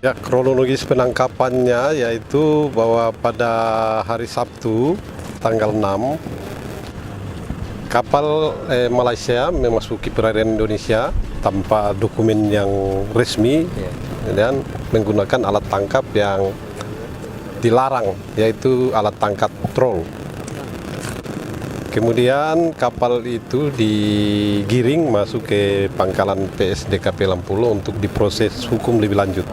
Ya, kronologis penangkapannya yaitu bahwa pada hari Sabtu tanggal 6 kapal Malaysia memasuki perairan Indonesia tanpa dokumen yang resmi dan menggunakan alat tangkap yang dilarang, yaitu alat tangkap trol. Kemudian kapal itu digiring masuk ke pangkalan PSDKP Lampulo untuk diproses hukum lebih lanjut.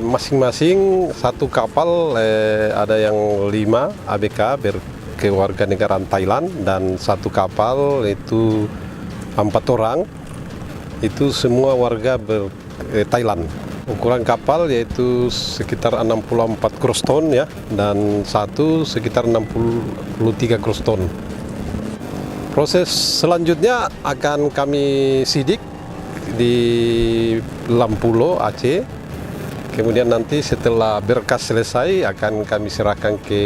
Masing-masing satu kapal ada yang 5 ABK berkewarganegaraan Thailand dan satu kapal itu 4 orang itu semua warga Thailand. Ukuran kapal yaitu sekitar 64 gross ton ya, dan satu sekitar 63 gross ton. Proses selanjutnya akan kami sidik di Lampulo, Aceh. Kemudian nanti setelah berkas selesai akan kami serahkan ke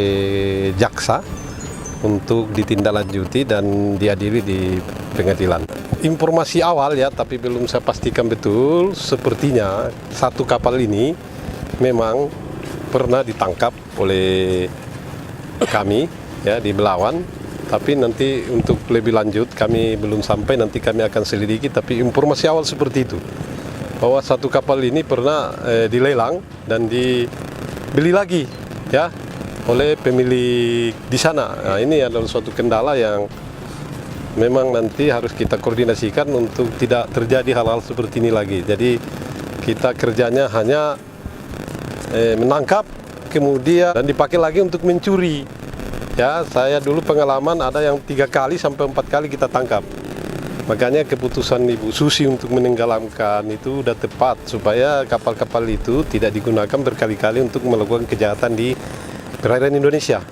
jaksa untuk ditindaklanjuti dan diadili di pengadilan. Informasi awal ya, tapi belum saya pastikan betul, sepertinya satu kapal ini memang pernah ditangkap oleh kami ya di Belawan, tapi nanti untuk lebih lanjut kami belum sampai, nanti kami akan selidiki, tapi informasi awal seperti itu, bahwa satu kapal ini pernah dilelang dan dibeli lagi ya oleh pemilik di sana. Nah, ini adalah suatu kendala yang memang nanti harus kita koordinasikan untuk tidak terjadi hal-hal seperti ini lagi. Jadi kita kerjanya hanya menangkap kemudian dan dipakai lagi untuk mencuri. Ya, saya dulu pengalaman ada yang 3 kali sampai 4 kali kita tangkap. Makanya keputusan Ibu Susi untuk menenggelamkan itu sudah tepat supaya kapal-kapal itu tidak digunakan berkali-kali untuk melakukan kejahatan di perairan Indonesia.